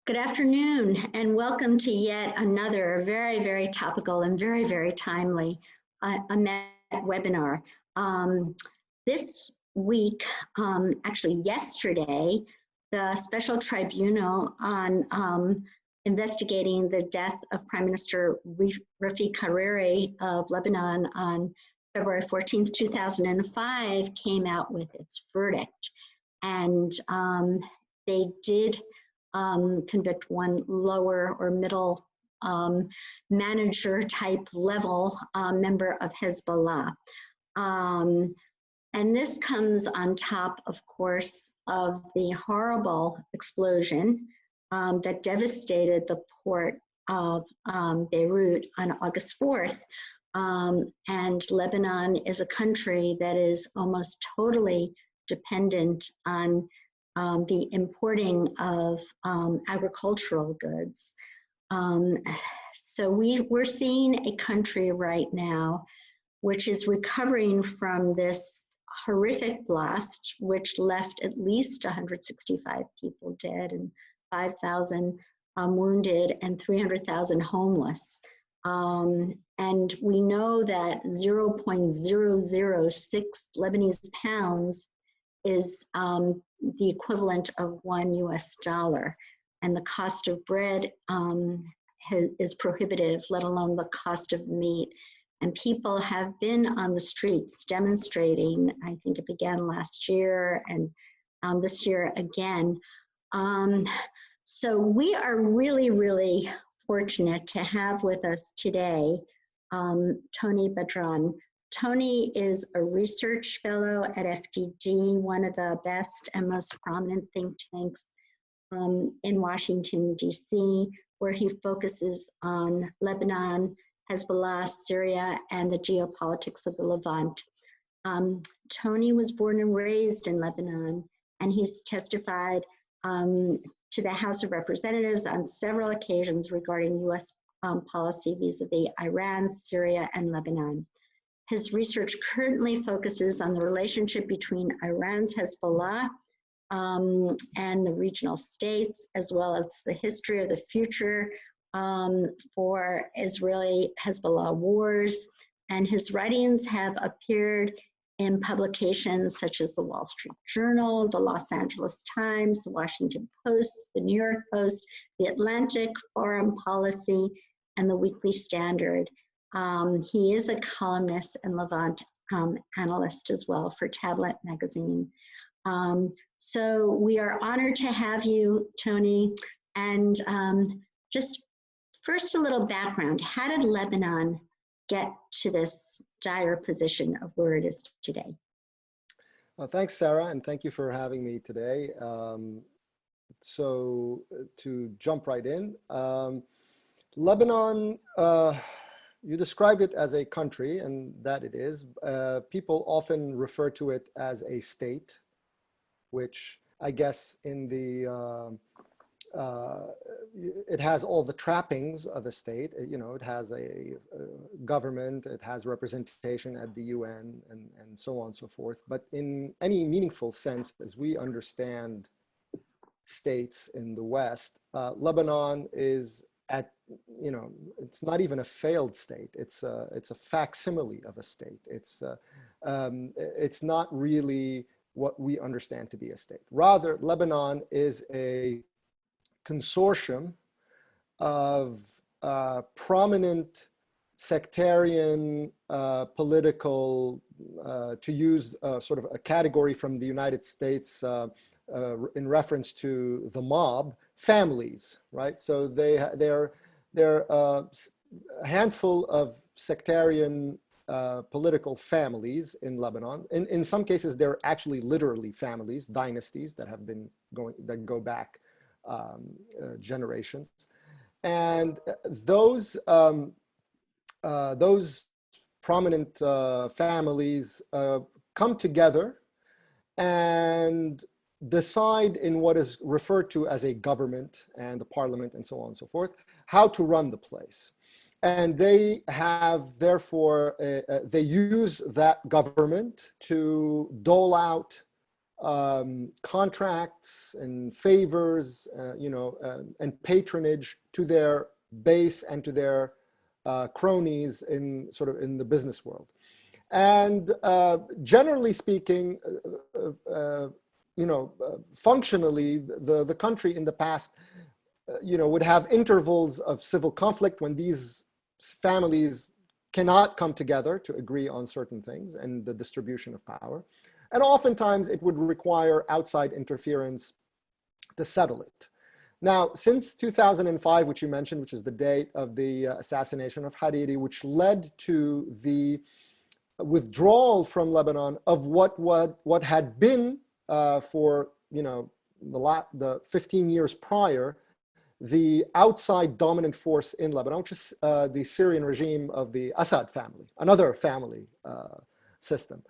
Good afternoon, and welcome to yet another very, very topical and very, very timely EMET webinar. This week, actually yesterday, the Special Tribunal on investigating the death of Prime Minister Rafik Hariri of Lebanon on February 14th, 2005, came out with its verdict. And they did convict one lower or middle manager type level member of Hezbollah. And this comes on top, of course, of the horrible explosion that devastated the port of Beirut on August 4th. And Lebanon is a country that is almost totally dependent on the importing of agricultural goods. So we're seeing a country right now which is recovering from this horrific blast, which left at least 165 people dead and 5,000 wounded and 300,000 homeless. And we know that 0.006 Lebanese pounds is the equivalent of $1 US, and the cost of bread is prohibitive, let alone the cost of meat. And people have been on the streets demonstrating. I think it began last year and this year again. So we are really, really fortunate to have with us today Tony Badran. Tony is a research fellow at FDD, one of the best and most prominent think tanks in Washington, D.C., where he focuses on Lebanon, Hezbollah, Syria, and the geopolitics of the Levant. Tony was born and raised in Lebanon, and he's testified to the House of Representatives on several occasions regarding U.S. policy vis-a-vis Iran, Syria, and Lebanon. His research currently focuses on the relationship between Iran's Hezbollah and the regional states, as well as the history of the future for Israeli-Hezbollah wars. And his writings have appeared in publications such as the Wall Street Journal, the Los Angeles Times, the Washington Post, the New York Post, the Atlantic, Foreign Policy, and the Weekly Standard. He is a columnist and Levant analyst as well for Tablet magazine. So we are honored to have you, Tony. And just first a little background. How did Lebanon get to this dire position of where it is today? Well, thanks, Sarah, and thank you for having me today. So to jump right in, Lebanon, you described it as a country, and that it is. People often refer to it as a state, which I guess in the, it has all the trappings of a state. You know, it has a government, it has representation at the UN, and so on and so forth. But in any meaningful sense, as we understand states in the West, Lebanon is at, you know, it's not even a failed state. It's a facsimile of a state. It's not really what we understand to be a state. Rather, Lebanon is a consortium of prominent sectarian political, to use sort of a category from the United States in reference to the mob, families, right? So they're a handful of sectarian political families in Lebanon. In some cases, they're actually literally families, dynasties that have been that go back generations. And those prominent families come together and decide in what is referred to as a government and the parliament and so on and so forth, how to run the place. And they have, therefore, they use that government to dole out contracts and favors, and patronage to their base and to their cronies in the business world. And generally speaking, functionally, the country in the past, would have intervals of civil conflict when these families cannot come together to agree on certain things and the distribution of power. And oftentimes it would require outside interference to settle it. Now, since 2005, which you mentioned, which is the date of the assassination of Hariri, which led to the withdrawal from Lebanon of what had been for the 15 years prior, the outside dominant force in Lebanon, which is the Syrian regime of the Assad family, another family system.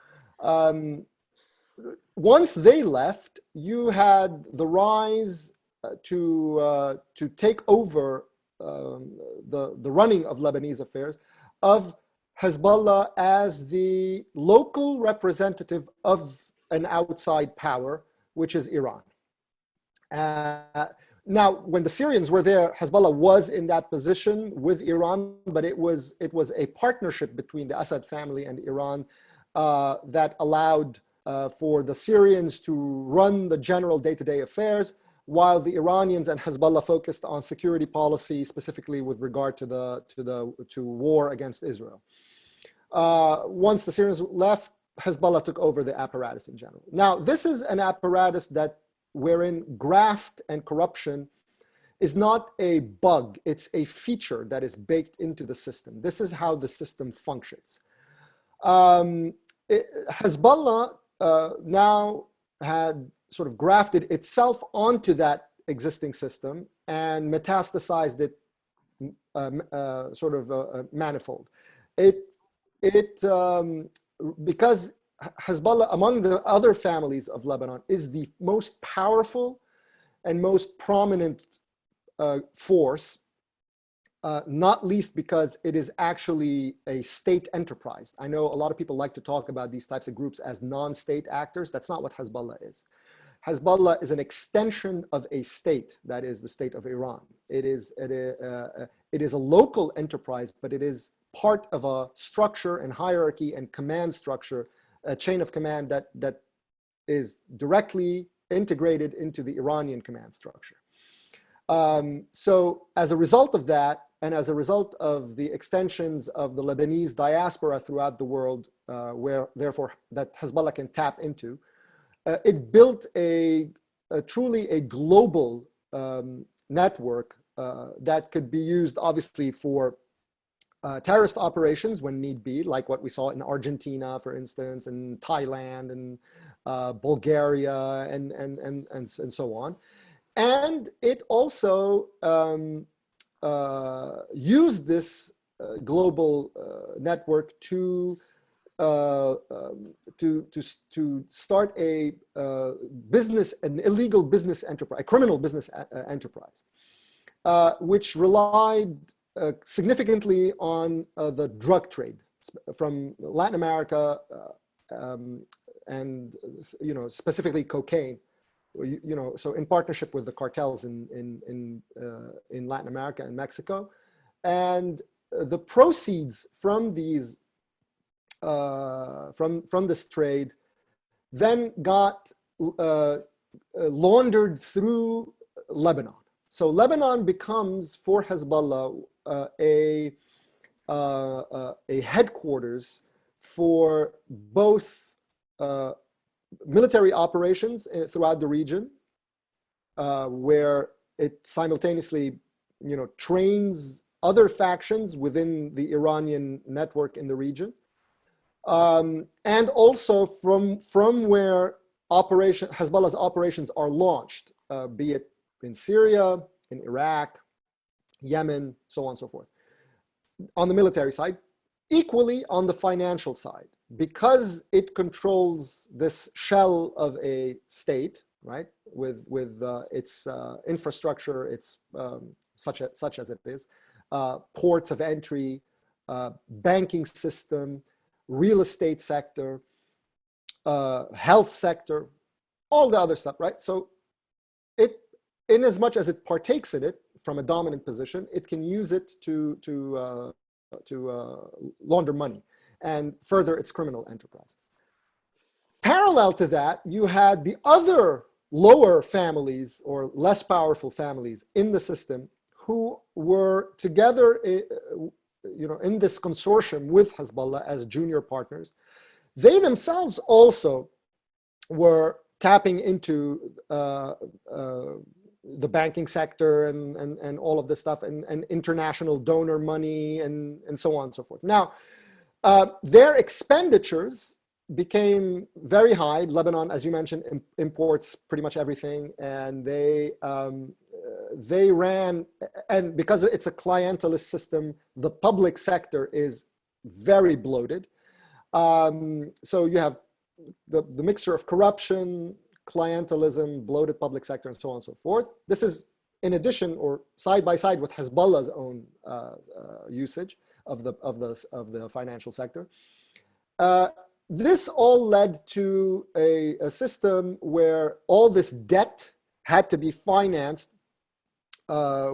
Once they left, you had the rise to take over the running of Lebanese affairs of Hezbollah as the local representative of an outside power, which is Iran. Now, when the Syrians were there, Hezbollah was in that position with Iran, but it was a partnership between the Assad family and Iran that allowed for the Syrians to run the general day-to-day affairs, while the Iranians and Hezbollah focused on security policy, specifically with regard to war against Israel. Once the Syrians left, Hezbollah took over the apparatus in general. Now, this is an apparatus wherein graft and corruption is not a bug, it's a feature that is baked into the system. This is how the system functions. Hezbollah now had sort of grafted itself onto that existing system and metastasized it manifold. Because Hezbollah, among the other families of Lebanon, is the most powerful and most prominent force, not least because it is actually a state enterprise. I know a lot of people like to talk about these types of groups as non-state actors. That's not what Hezbollah is. Hezbollah is an extension of a state, that is the state of Iran. It is a local enterprise, but it is part of a structure and hierarchy and command structure, a chain of command that is directly integrated into the Iranian command structure. So as a result of that, and as a result of the extensions of the Lebanese diaspora throughout the world, where therefore that Hezbollah can tap into, it built truly a global network that could be used obviously for terrorist operations when need be, like what we saw in Argentina, for instance, and Thailand and Bulgaria and so on. And it also used this global network to start an illegal business enterprise, a criminal business enterprise, which relied significantly on the drug trade from Latin America and specifically cocaine. So in partnership with the cartels in Latin America and Mexico, and the proceeds from these from this trade then got laundered through Lebanon. So Lebanon becomes for Hezbollah a headquarters for both military operations throughout the region, where it simultaneously, trains other factions within the Iranian network in the region, and also from where Hezbollah's operations are launched, be it in Syria, in Iraq, Yemen, so on and so forth. On the military side, equally on the financial side, because it controls this shell of a state, right, with its infrastructure, its such as it is, ports of entry, banking system, real estate sector, health sector, all the other stuff, right? So it, in as much as it partakes in it from a dominant position, it can use it to launder money and further its criminal enterprise. Parallel to that, you had the other lower families or less powerful families in the system who were together, in this consortium with Hezbollah as junior partners. They themselves also were tapping into the banking sector and all of this stuff and international donor money and so on and so forth. Now, their expenditures became very high. Lebanon, as you mentioned, imports pretty much everything, and they ran, and because it's a clientelist system, the public sector is very bloated. So you have the mixture of corruption, clientelism, bloated public sector, and so on and so forth. This is in addition or side by side with Hezbollah's own usage of the financial sector. This all led to a system where all this debt had to be financed by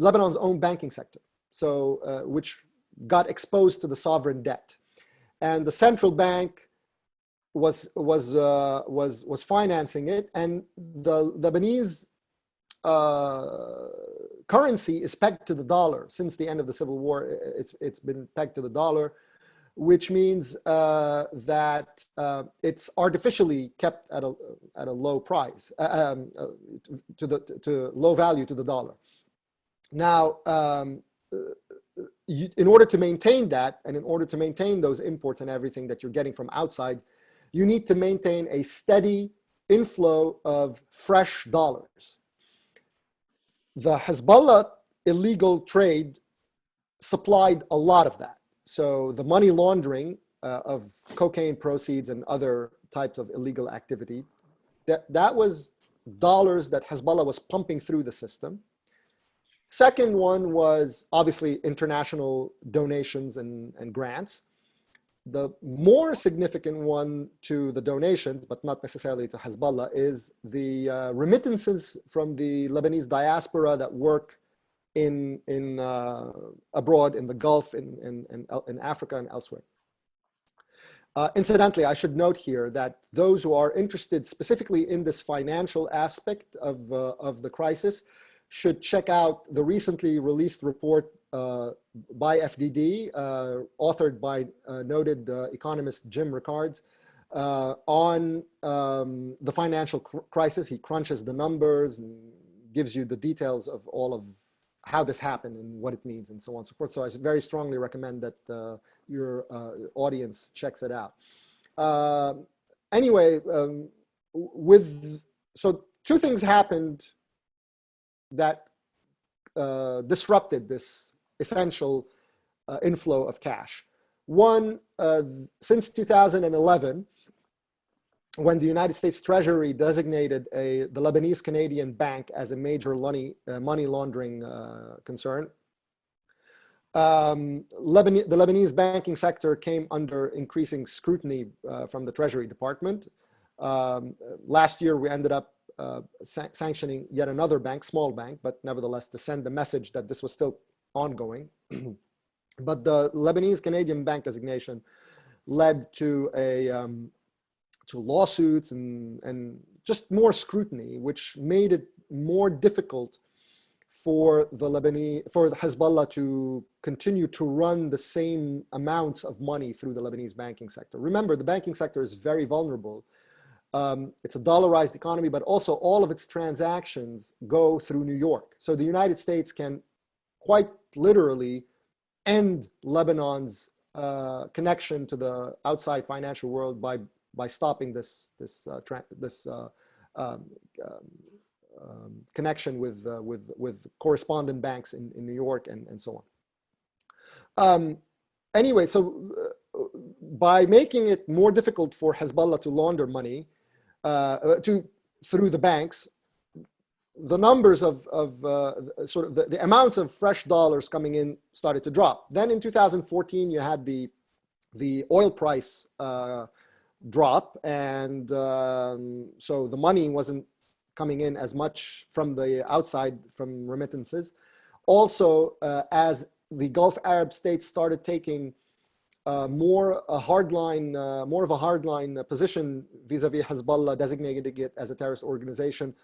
Lebanon's own banking sector, so which got exposed to the sovereign debt, and the central bank was financing it, and the Lebanese currency is pegged to the dollar. Since the end of the civil war, it's been pegged to the dollar, which means that it's artificially kept at a low price, to low value to the dollar. Now, in order to maintain that, and in order to maintain those imports and everything that you're getting from outside, you need to maintain a steady inflow of fresh dollars. The Hezbollah illegal trade supplied a lot of that. So the money laundering of cocaine proceeds and other types of illegal activity, that was dollars that Hezbollah was pumping through the system. Second one was obviously international donations and grants. The more significant one to the donations, but not necessarily to Hezbollah, is the remittances from the Lebanese diaspora that work in abroad in the Gulf, in Africa and elsewhere. Incidentally, I should note here that those who are interested specifically in this financial aspect of the crisis should check out the recently released report by FDD, authored by noted economist Jim Rickards, on the financial crisis. He crunches the numbers and gives you the details of all of how this happened and what it means and so on and so forth. So I very strongly recommend that your audience checks it out. Anyway, so two things happened that disrupted this essential inflow of cash. One, since 2011, when the United States Treasury designated the Lebanese Canadian Bank as a major money laundering concern, the Lebanese banking sector came under increasing scrutiny from the Treasury Department. Last year, we ended up sanctioning yet another bank, small bank, but nevertheless to send the message that this was still ongoing. But the Lebanese Canadian Bank designation led to lawsuits and just more scrutiny, which made it more difficult for the Hezbollah to continue to run the same amounts of money through the Lebanese banking sector. Remember, the banking sector is very vulnerable. It's a dollarized economy, but also all of its transactions go through New York. So the United States can quite literally end Lebanon's connection to the outside financial world by stopping this connection with correspondent banks in New York and so on. Anyway, so by making it more difficult for Hezbollah to launder money through the banks, the numbers of sort of the amounts of fresh dollars coming in started to drop. Then in 2014, you had the oil price drop, and so the money wasn't coming in as much from the outside from remittances. Also, as the Gulf Arab states started taking more of a hardline position vis-a-vis Hezbollah, designating it as a terrorist organization,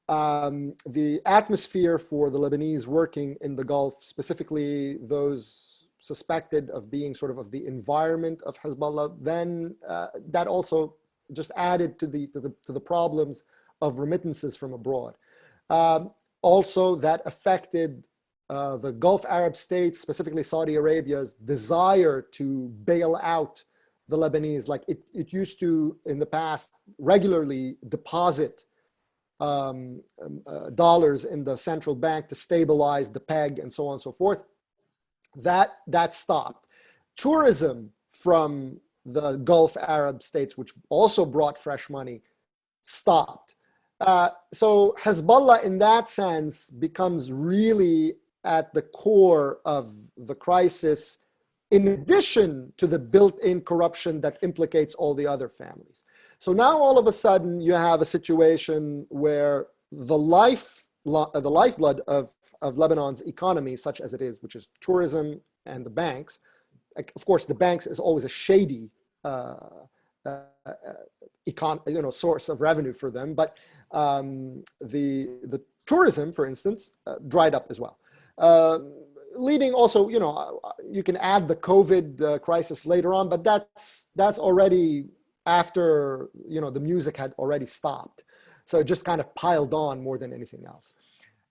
the atmosphere for the Lebanese working in the Gulf, specifically those suspected of being sort of the environment of Hezbollah, then that also just added to the problems of remittances from abroad. Also, that affected the Gulf Arab states, specifically Saudi Arabia's desire to bail out the Lebanese. Like it used to, in the past, regularly deposit dollars in the central bank to stabilize the peg and so on and so forth. That stopped. Tourism from the Gulf Arab states, which also brought fresh money, stopped. So Hezbollah, in that sense, becomes really at the core of the crisis, in addition to the built-in corruption that implicates all the other families. So now all of a sudden you have a situation where the lifeblood of Lebanon's economy, such as it is, which is tourism and the banks. Of course, the banks is always a shady source of revenue for them, but the tourism, for instance, dried up as well. Leading also, you can add the COVID crisis later on, but that's already after the music had already stopped. So it just kind of piled on more than anything else.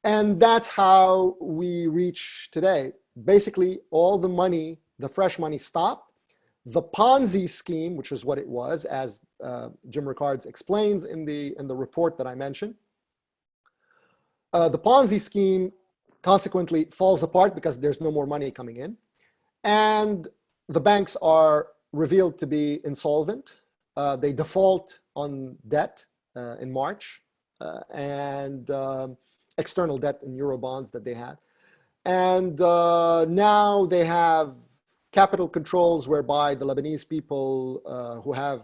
And that's how we reach today. Basically, all the money, the fresh money stopped. The Ponzi scheme, which is what it was, as Jim Rickards explains in the report that I mentioned, the Ponzi scheme consequently falls apart because there's no more money coming in. And the banks are revealed to be insolvent. They default on debt in March and external debt in Eurobonds that they had. And now they have capital controls whereby the Lebanese people who have,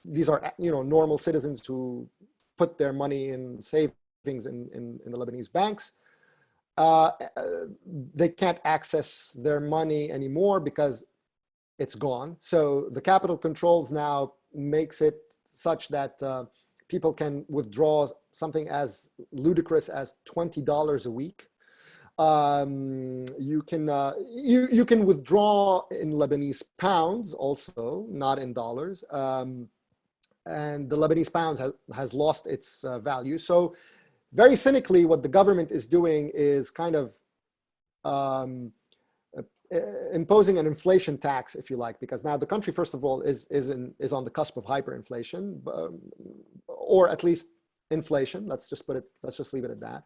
these are normal citizens who put their money in savings in the Lebanese banks. They can't access their money anymore because it's gone. So the capital controls now makes it such that people can withdraw something as ludicrous as $20 a week. You can withdraw in Lebanese pounds also, not in dollars. And the Lebanese pound has lost its value. So very cynically, what the government is doing is kind of imposing an inflation tax, if you like, because now the country, first of all, is on the cusp of hyperinflation, or at least inflation. Let's just leave it at that.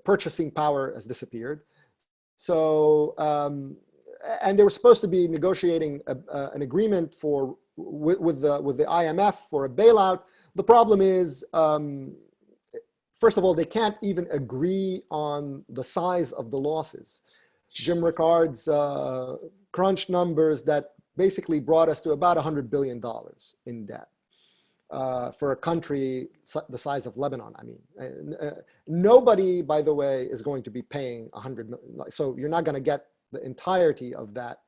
Purchasing power has disappeared. So, and they were supposed to be negotiating an agreement with the IMF for a bailout. The problem is, first of all, they can't even agree on the size of the losses. Jim Rickards crunched numbers that basically brought us to about $100 billion in debt for a country the size of Lebanon. I mean, nobody, by the way, is going to be paying $100 million. So you're not going to get the entirety of that.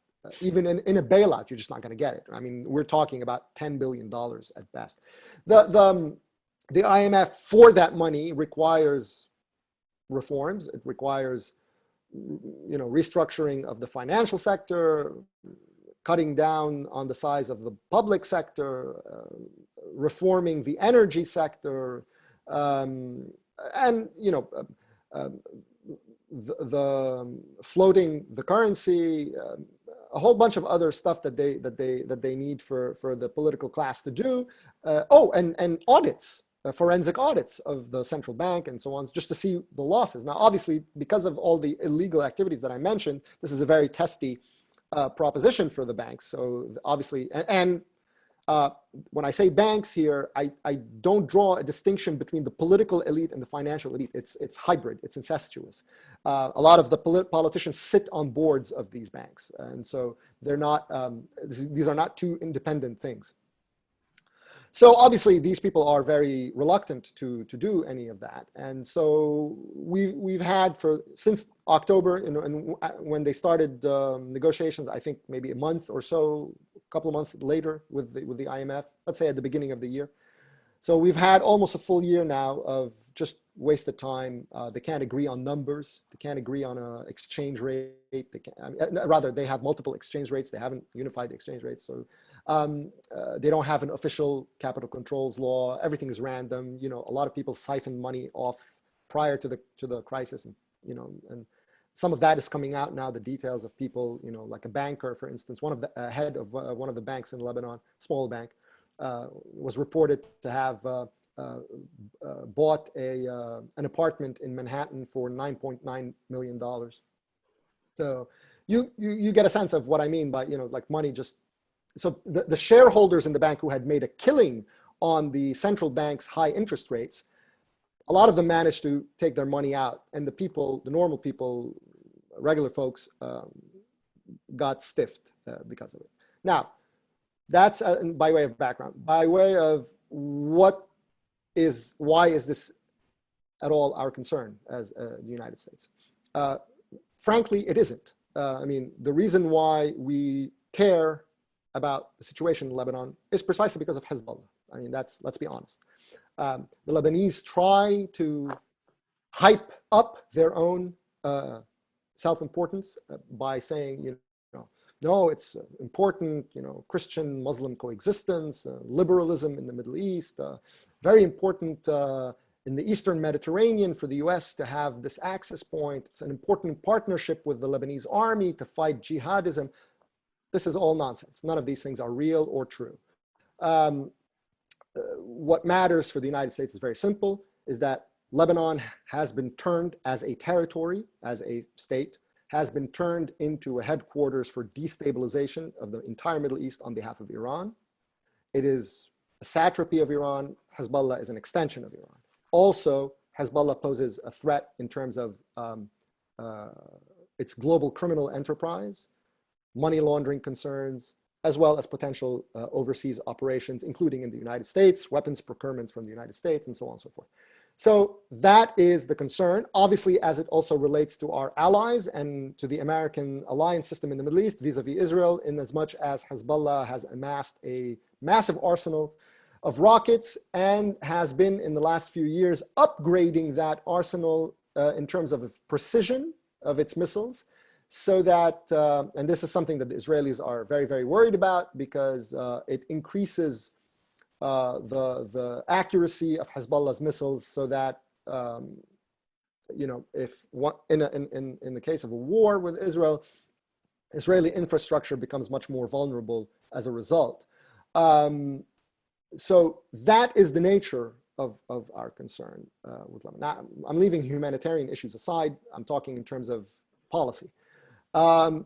Even in a bailout, you're just not going to get it. I mean, we're talking about $10 billion at best. The IMF, for that money, requires reforms. It requires restructuring of the financial sector, cutting down on the size of the public sector, reforming the energy sector, and the floating the currency, a whole bunch of other stuff that they need for the political class to do. And audits. Forensic audits of the central bank and so on, just to see the losses. Now, obviously, because of all the illegal activities that I mentioned, this is a very testy proposition for the banks. So obviously, and when I say banks here, I don't draw a distinction between the political elite and the financial elite. It's hybrid, it's incestuous. A lot of the politicians sit on boards of these banks. And so they're not, these are not two independent things. So obviously these people are very reluctant to do any of that. And so we've had since October, and when they started negotiations, I think maybe a month or so, a couple of months later with the IMF, let's say at the beginning of the year. So we've had almost a full year now of just wasted time. They can't agree on numbers. They can't agree on an exchange rate. Rather, they have multiple exchange rates. They haven't unified the exchange rates. So they don't have an official capital controls law. Everything is random. A lot of people siphon money off prior to the crisis, and and some of that is coming out now. The details of people, like a banker, for instance, one of the head of one of the banks in Lebanon, small bank, was reported to have bought an apartment in Manhattan for $9.9 million. So you get a sense of what I mean by, like money just, so the shareholders in the bank who had made a killing on the central bank's high interest rates, a lot of them managed to take their money out, and the normal people, regular folks, got stiffed because of it. Now, that's by way of background. By way of why is this at all our concern as the United States? Frankly, it isn't. I mean, the reason why we care about the situation in Lebanon is precisely because of Hezbollah. I mean, let's be honest. The Lebanese try to hype up their own self-importance by saying, no, it's important, Christian-Muslim coexistence, liberalism in the Middle East, very important in the Eastern Mediterranean for the US to have this access point. It's an important partnership with the Lebanese army to fight jihadism. This is all nonsense. None of these things are real or true. What matters for the United States is very simple, is that Lebanon has been turned as a territory, as a state, has been turned into a headquarters for destabilization of the entire Middle East on behalf of Iran. It is a satrapy of Iran. Hezbollah is an extension of Iran. Also, Hezbollah poses a threat in terms of its global criminal enterprise, money laundering concerns, as well as potential overseas operations, including in the United States, weapons procurements from the United States, and so on and so forth. So that is the concern, obviously, as it also relates to our allies and to the American alliance system in the Middle East vis-a-vis Israel, in as much as Hezbollah has amassed a massive arsenal of rockets and has been, in the last few years, upgrading that arsenal in terms of precision of its missiles, so that, and this is something that the Israelis are very, very worried about, because it increases the accuracy of Hezbollah's missiles, so that if in the case of a war with Israel, Israeli infrastructure becomes much more vulnerable as a result. So that is the nature of our concern with Lebanon. Now, I'm leaving humanitarian issues aside. I'm talking in terms of policy. The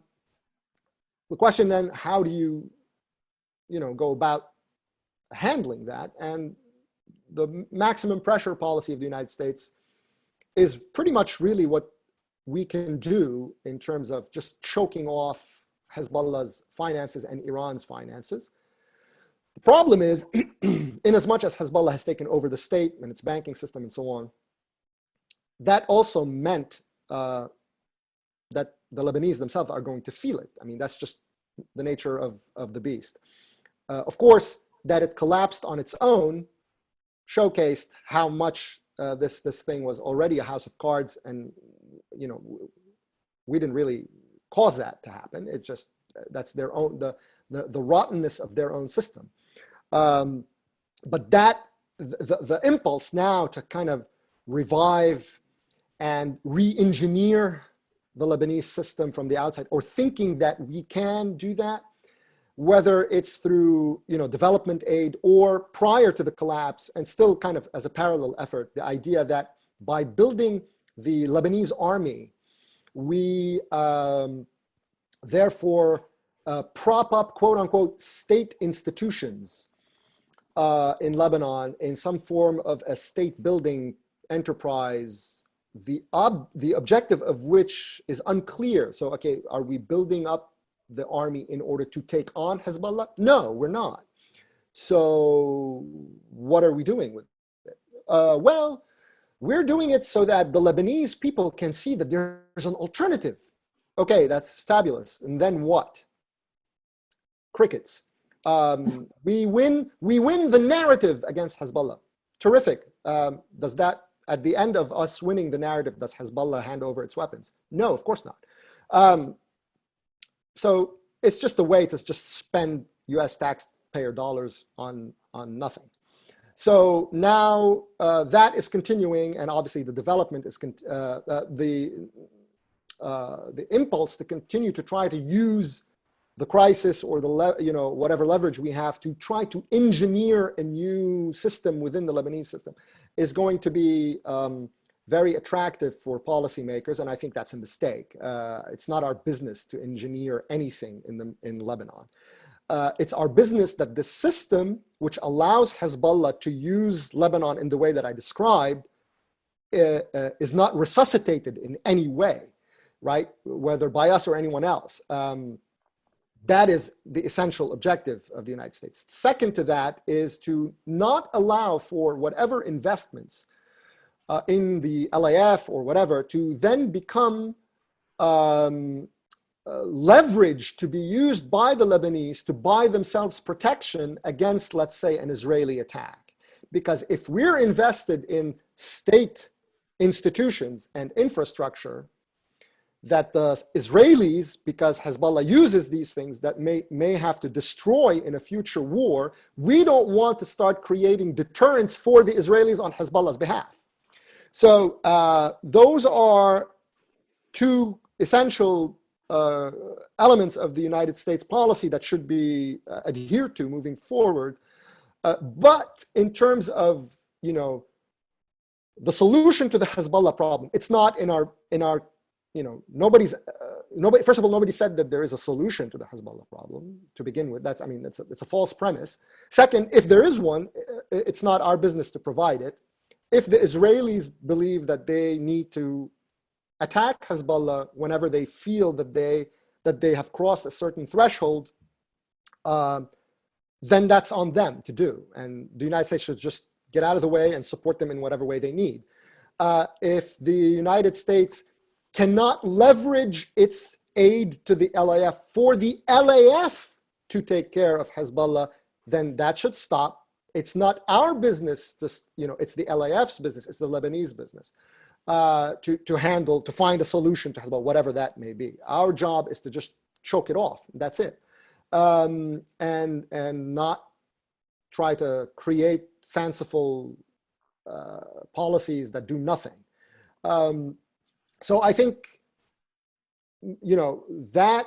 question then, how do you go about handling that? And the maximum pressure policy of the United States is pretty much really what we can do in terms of just choking off Hezbollah's finances and Iran's finances. The problem is, in as much as Hezbollah has taken over the state and its banking system and so on, that also meant that the Lebanese themselves are going to feel it. I mean, that's just the nature of the beast. Of course, that it collapsed on its own showcased how much this thing was already a house of cards, and we didn't really cause that to happen. It's just that's their own the rottenness of their own system. But that the impulse now to kind of revive and re-engineer the Lebanese system from the outside, or thinking that we can do that, whether it's through development aid or prior to the collapse, and still kind of as a parallel effort, the idea that by building the Lebanese army, we therefore prop up, quote unquote, state institutions in Lebanon in some form of a state building enterprise, the objective of which is unclear. So, okay, are we building up the army in order to take on Hezbollah? No, we're not. So what are we doing with it? Well, we're doing it so that the Lebanese people can see that there's an alternative. Okay, that's fabulous. And then what? Crickets. We win the narrative against Hezbollah. Terrific. Does that, at the end of us winning the narrative, does Hezbollah hand over its weapons? No, of course not. So it's just a way to just spend US taxpayer dollars on nothing. So now that is continuing, and obviously the development is the impulse to continue to try to use the crisis or the whatever leverage we have to try to engineer a new system within the Lebanese system is going to be very attractive for policymakers, and I think that's a mistake. It's not our business to engineer anything in Lebanon. It's our business that the system which allows Hezbollah to use Lebanon in the way that I described is not resuscitated in any way, right? Whether by us or anyone else. That is the essential objective of the United States. Second to that is to not allow for whatever investments in the LAF or whatever to then become leverage to be used by the Lebanese to buy themselves protection against, let's say, an Israeli attack. Because if we're invested in state institutions and infrastructure, that the Israelis, because Hezbollah uses these things that may have to destroy in a future war, we don't want to start creating deterrence for the Israelis on Hezbollah's behalf. So those are two essential elements of the United States policy that should be adhered to moving forward. But in terms of, the solution to the Hezbollah problem, it's not in our nobody, first of all, nobody said that there is a solution to the Hezbollah problem to begin with. It's a false premise. Second, if there is one, it's not our business to provide it. If the Israelis believe that they need to attack Hezbollah whenever they feel that they have crossed a certain threshold, then that's on them to do. And the United States should just get out of the way and support them in whatever way they need. If the United States cannot leverage its aid to the LAF for the LAF to take care of Hezbollah, then that should stop. It's not our business it's the LAF's business, it's the Lebanese business to find a solution to Hezbollah, whatever that may be. Our job is to just choke it off. That's it. And not try to create fanciful policies that do nothing. So I think, that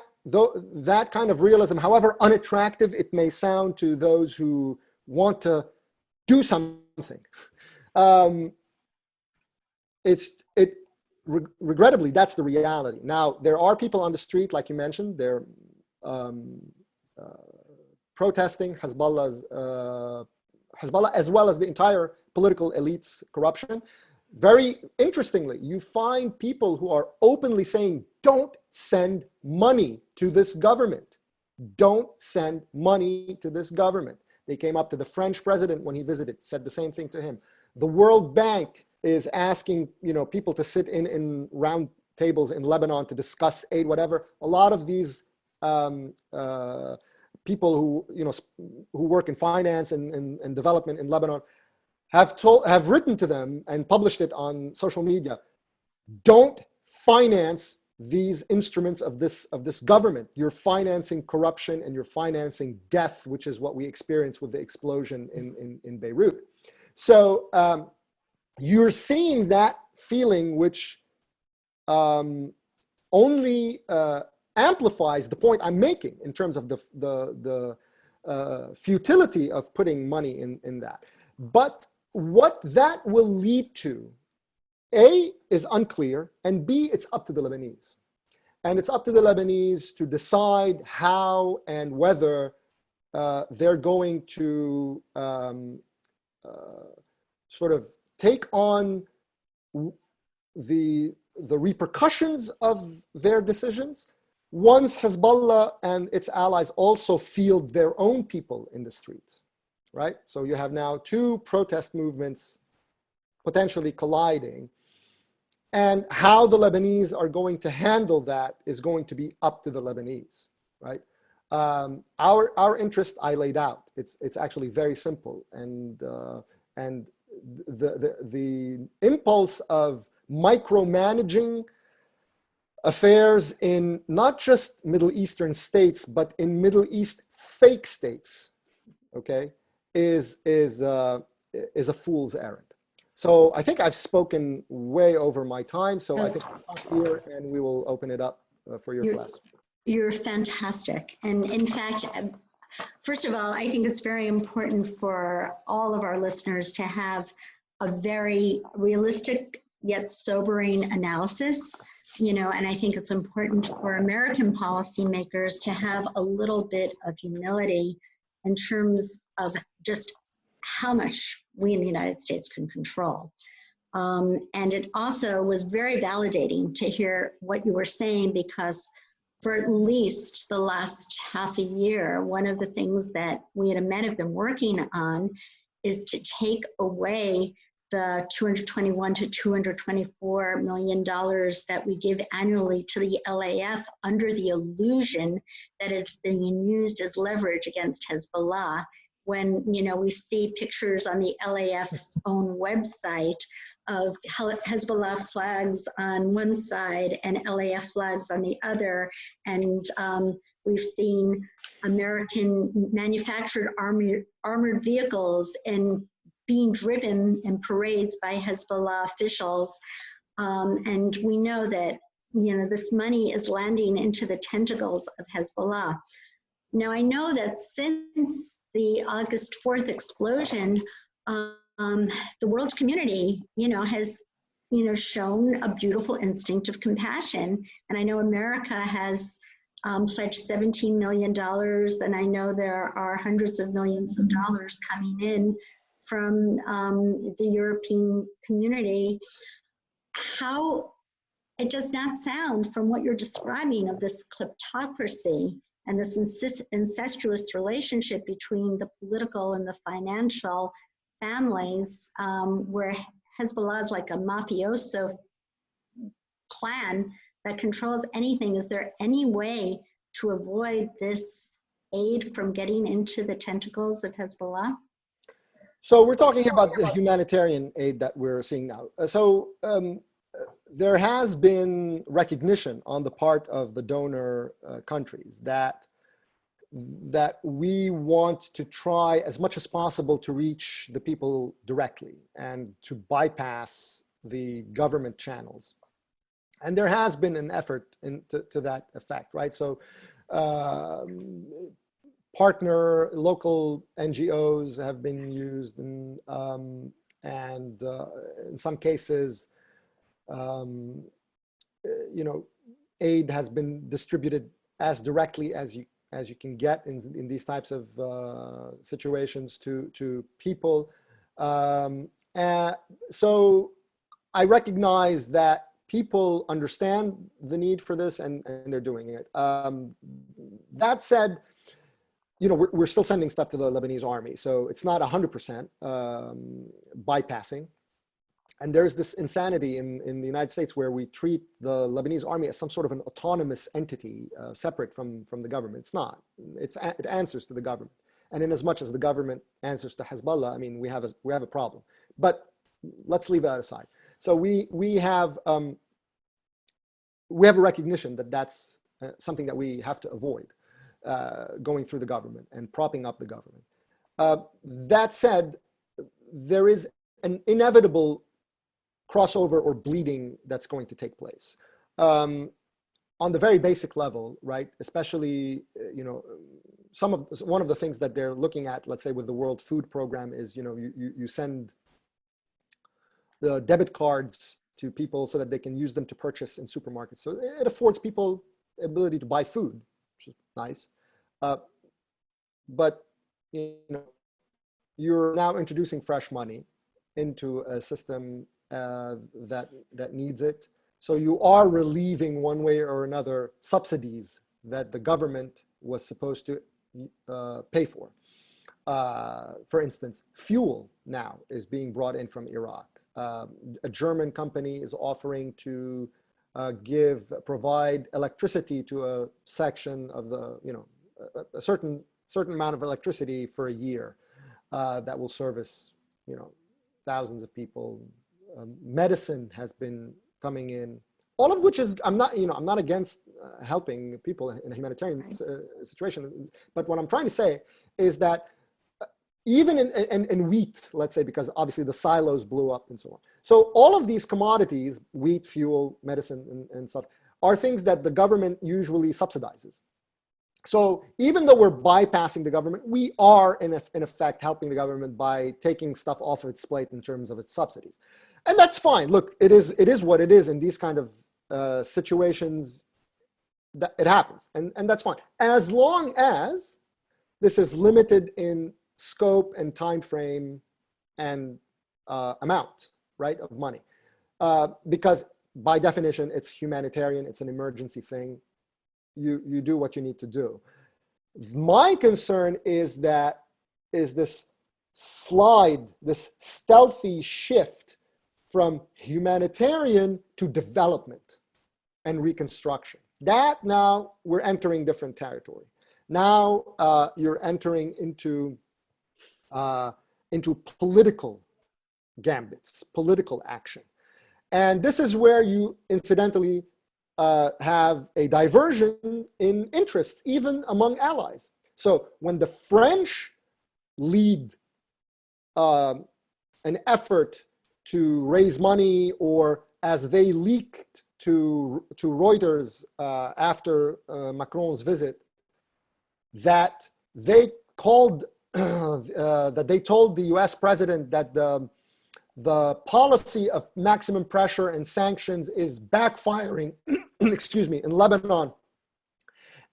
kind of realism, however unattractive it may sound to those who want to do something, regrettably, that's the reality. Now, there are people on the street, like you mentioned, they're protesting Hezbollah as well as the entire political elite's corruption. Very interestingly, you find people who are openly saying, don't send money to this government. Don't send money to this government. They came up to the French president when he visited, said the same thing to him. The World Bank is asking people to sit in round tables in Lebanon to discuss aid, whatever. A lot of these people who work in finance and development in Lebanon have written to them and published it on social media. Don't finance these instruments of this government. You're financing corruption and you're financing death, which is what we experienced with the explosion in Beirut. So you're seeing that feeling, which only amplifies the point I'm making in terms of the futility of putting money in that. But what that will lead to, A, is unclear, and B, it's up to the Lebanese. And it's up to the Lebanese to decide how and whether they're going to sort of take on the repercussions of their decisions once Hezbollah and its allies also field their own people in the streets. right? So you have now two protest movements potentially colliding. And how the Lebanese are going to handle that is going to be up to the Lebanese, right? Our interest I laid out. It's actually very simple, and the impulse of micromanaging affairs in not just Middle Eastern states, but in Middle East fake states, okay, is a fool's errand. So I think I've spoken way over my time. So I think I'll stop here and we will open it up for your question. You're fantastic. And in fact, first of all, I think it's very important for all of our listeners to have a very realistic yet sobering analysis, you know, and I think it's important for American policymakers to have a little bit of humility in terms of just how much we in the United States can control. And it also was very validating to hear what you were saying, because for at least the last half a year, one of the things that we at EMET have been working on is to take away the $221 to $224 million that we give annually to the LAF under the illusion that it's being used as leverage against Hezbollah, when, you know, we see pictures on the LAF's own website of Hezbollah flags on one side and LAF flags on the other. And we've seen American manufactured armored vehicles and being driven in parades by Hezbollah officials. And we know that, you know, this money is landing into the tentacles of Hezbollah. Now, I know that since the August 4th explosion, the world community, you know, has, you know, shown a beautiful instinct of compassion. And I know America has pledged $17 million, and I know there are hundreds of millions of dollars coming in from the European community. How it does not sound, from what you're describing, of this kleptocracy and this incestuous relationship between the political and the financial families, where Hezbollah is like a mafioso clan that controls anything. Is there any way to avoid this aid from getting into the tentacles of Hezbollah? So we're talking about the humanitarian aid that we're seeing now. There has been recognition on the part of the donor countries that we want to try as much as possible to reach the people directly and to bypass the government channels. And there has been an effort to that effect, right? So partner local NGOs have been used, and in some cases, you know, aid has been distributed as directly as you can get in these types of situations to people. So I recognize that people understand the need for this, and they're doing it. That said, you know, we're still sending stuff to the Lebanese army, so it's not 100% bypassing. And there's this insanity in the United States where we treat the Lebanese army as some sort of an autonomous entity separate from the government. It's not. It answers to the government. And in as much as the government answers to Hezbollah, I mean, we have a problem. But let's leave that aside. So we have a recognition that that's something that we have to avoid, going through the government and propping up the government. That said, there is an inevitable crossover or bleeding that's going to take place on the very basic level, right? Especially, you know, one of the things that they're looking at, let's say with the World Food Program, is, you know, you send the debit cards to people so that they can use them to purchase in supermarkets. So it affords people the ability to buy food, which is nice. But, you know, you're now introducing fresh money into a system that needs it. So you are relieving, one way or another, subsidies that the government was supposed to pay for. for instance, fuel now is being brought in from Iraq. A German company is offering to provide electricity to a section of the, a certain amount of electricity for a year that will service, thousands of people. Medicine has been coming in, all of which is, I'm not against helping people in a humanitarian situation, but what I'm trying to say is that even in wheat, let's say, because obviously the silos blew up and so on. So all of these commodities, wheat, fuel, medicine, and stuff, are things that the government usually subsidizes. So even though we're bypassing the government, we are in effect helping the government by taking stuff off of its plate in terms of its subsidies. And that's fine. Look, it is what it is in these kind of situations. That it happens, and that's fine. As long as this is limited in scope and time frame and amount, right, of money. Because by definition, it's humanitarian, it's an emergency thing. You do what you need to do. My concern is this slide, this stealthy shift from humanitarian to development and reconstruction. That now we're entering different territory. Now you're entering into political gambits, political action. And this is where you incidentally have a diversion in interests, even among allies. So when the French lead an effort to raise money, or as they leaked to Reuters after Macron's visit, that they called that they told the US president that the policy of maximum pressure and sanctions is backfiring, excuse me, in Lebanon.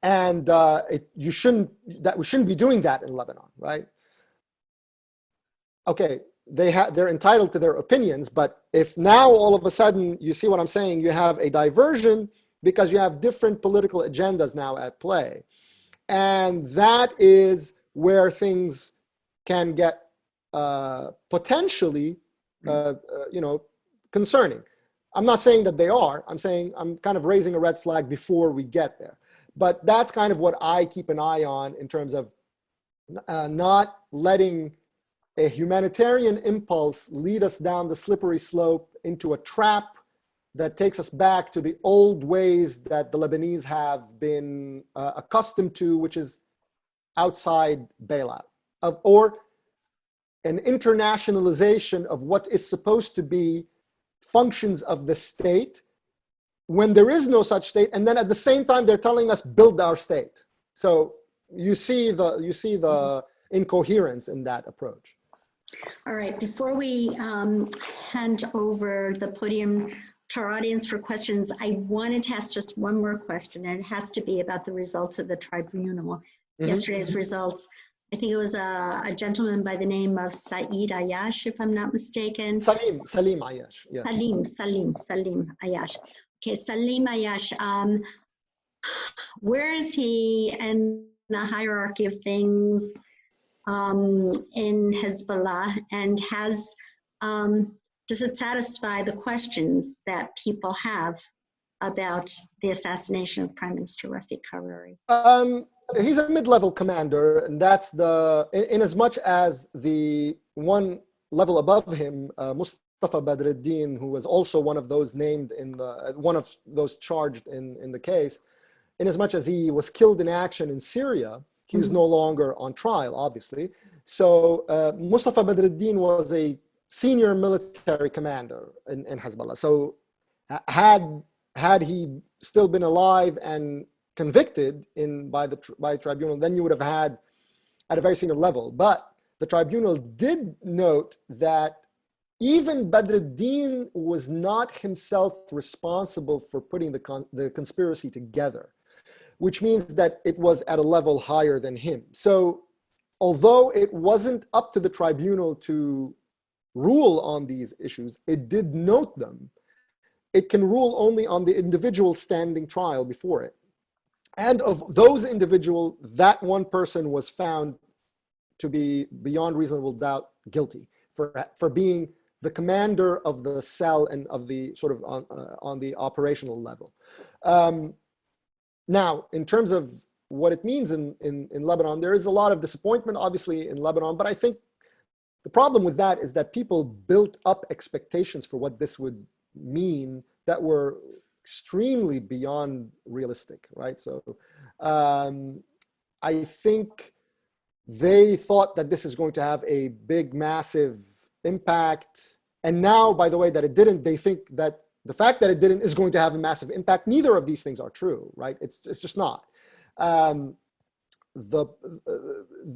And we shouldn't be doing that in Lebanon, right? Okay, they're entitled to their opinions, but if now all of a sudden, you see what I'm saying, you have a diversion because you have different political agendas now at play. And that is where things can get potentially, concerning. I'm not saying that they are. I'm saying I'm kind of raising a red flag before we get there. But that's kind of what I keep an eye on in terms of not letting a humanitarian impulse lead us down the slippery slope into a trap that takes us back to the old ways that the Lebanese have been accustomed to, which is outside bailout, or an internationalization of what is supposed to be functions of the state when there is no such state, and then at the same time they're telling us build our state. So you see the incoherence in that approach. All right, before we hand over the podium to our audience for questions, I wanted to ask just one more question, and it has to be about the results of the tribunal. Yesterday's results. I think it was a gentleman by the name of Saeed Ayash, if I'm not mistaken. Salim Ayash, yes. Salim Ayash. Okay, Salim Ayash, where is he in the hierarchy of things in Hezbollah, and does it satisfy the questions that people have about the assassination of Prime Minister Rafiq Hariri? He's a mid-level commander, and that's in as much as the one level above him, Mustafa Badruddin, who was also one of those named in one of those charged in the case, in as much as he was killed in action in Syria, he's no longer on trial, obviously. So Mustafa Badruddin was a senior military commander in Hezbollah. So had he still been alive and convicted by the tribunal, then you would have had at a very senior level. But the tribunal did note that even Badruddin was not himself responsible for putting the conspiracy together, which means that it was at a level higher than him. So although it wasn't up to the tribunal to rule on these issues, it did note them. It can rule only on the individual standing trial before it. And of those individuals, that one person was found to be beyond reasonable doubt guilty for being the commander of the cell and of the sort of on the operational level. Now, in terms of what it means in Lebanon, there is a lot of disappointment, obviously, in Lebanon, but I think the problem with that is that people built up expectations for what this would mean that were extremely beyond realistic, right? So I think they thought that this is going to have a big, massive impact. And now, by the way, that it didn't, they think that the fact that it didn't is going to have a massive impact. Neither of these things are true, right? It's just not.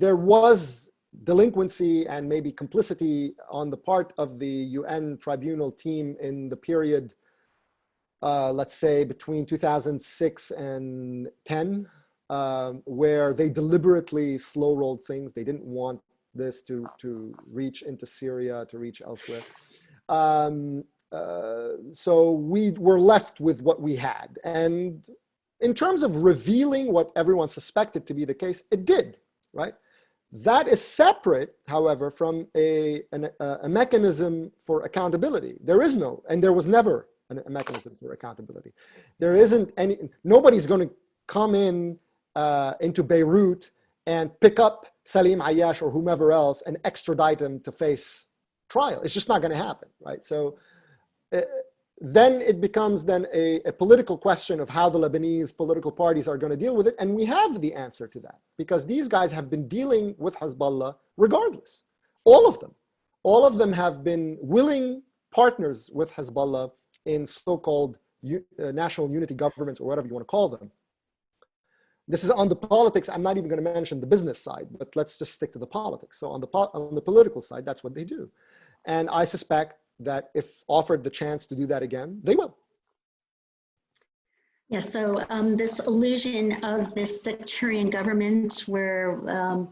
There was delinquency and maybe complicity on the part of the UN tribunal team in the period, let's say, between 2006 and 10, where they deliberately slow-rolled things. They didn't want this to reach into Syria, to reach elsewhere. So we were left with what we had. And in terms of revealing what everyone suspected to be the case, it did, right? That is separate, however, from a mechanism for accountability. There is no, and there was never a mechanism for accountability. There isn't any, nobody's going to come into Beirut and pick up Salim Ayyash or whomever else and extradite him to face trial. It's just not going to happen, right? So then it becomes then a political question of how the Lebanese political parties are going to deal with it. And we have the answer to that because these guys have been dealing with Hezbollah regardless. All of them. All of them have been willing partners with Hezbollah in so-called national unity governments or whatever you want to call them. This is on the politics. I'm not even going to mention the business side, but let's just stick to the politics. So on the political side, that's what they do. And I suspect that if offered the chance to do that again, they will. Yeah, so this illusion of this sectarian government where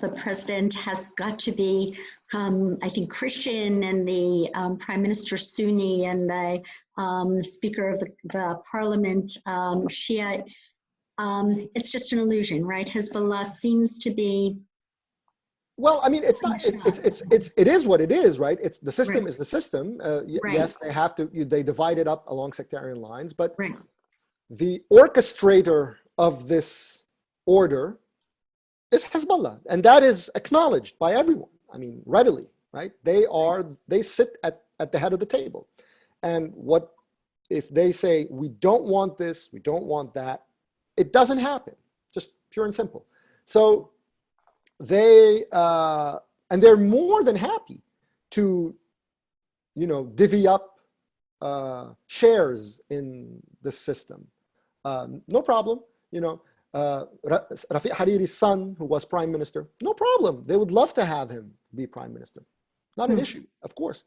the president has got to be, I think, Christian and the prime minister Sunni and the speaker of the parliament Shiite, it's just an illusion, right? Hezbollah seems to be. Well, I mean, it's not. It is what it is, right? It's the system Right. is the system. Right. Yes, they have to. They divide it up along sectarian lines, but Right. the orchestrator of this order is Hezbollah, and that is acknowledged by everyone. I mean, readily, right? They sit at the head of the table, and what if they say we don't want this, we don't want that? It doesn't happen. Just pure and simple. So. And they're more than happy to, divvy up shares in the system. No problem. Rafiq Hariri's son, who was prime minister, no problem. They would love to have him be prime minister. Not an issue, of course.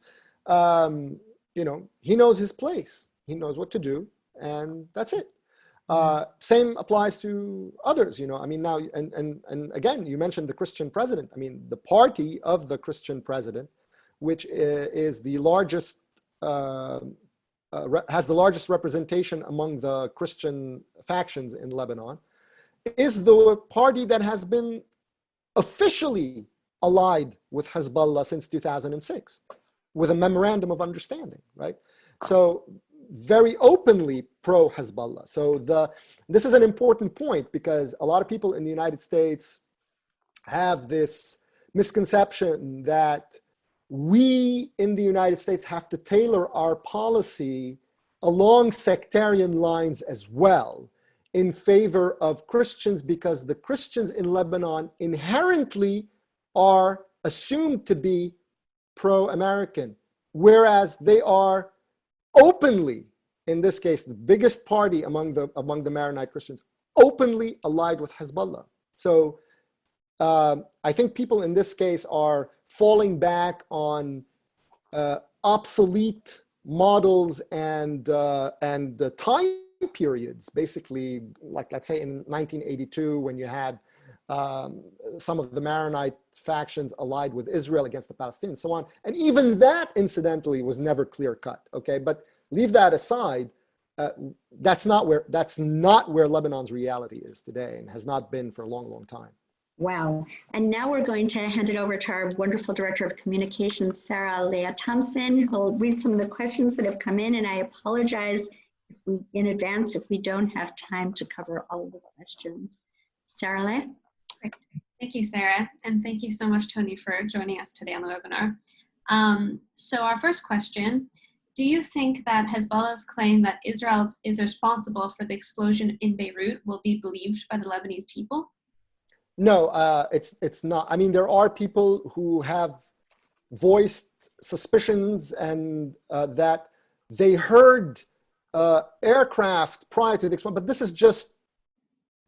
He knows his place. He knows what to do, and that's it. Same applies to others, I mean, now, and again, you mentioned the Christian president. I mean, the party of the Christian president, which is the largest, has the largest representation among the Christian factions in Lebanon, is the party that has been officially allied with Hezbollah since 2006, with a memorandum of understanding, right? So, very openly pro-Hezbollah. So this is an important point because a lot of people in the United States have this misconception that we in the United States have to tailor our policy along sectarian lines as well in favor of Christians because the Christians in Lebanon inherently are assumed to be pro-American, whereas they are openly, in this case, the biggest party among the Maronite Christians, openly allied with Hezbollah. So I think people in this case are falling back on obsolete models and time periods. Basically, like let's say in 1982, when you had some of the Maronite factions allied with Israel against the Palestinians, and so on. And even that, incidentally, was never clear cut. Okay, but leave that aside. That's not where Lebanon's reality is today, and has not been for a long, long time. Wow. And now we're going to hand it over to our wonderful Director of Communications, Sarah Leah Thompson, who'll read some of the questions that have come in. And I apologize in advance if we don't have time to cover all of the questions. Sarah Leah? Great. Thank you, Sarah. And thank you so much, Tony, for joining us today on the webinar. So our first question, do you think that Hezbollah's claim that Israel is responsible for the explosion in Beirut will be believed by the Lebanese people? No, it's not. I mean, there are people who have voiced suspicions and that they heard aircraft prior to the explosion, but this is just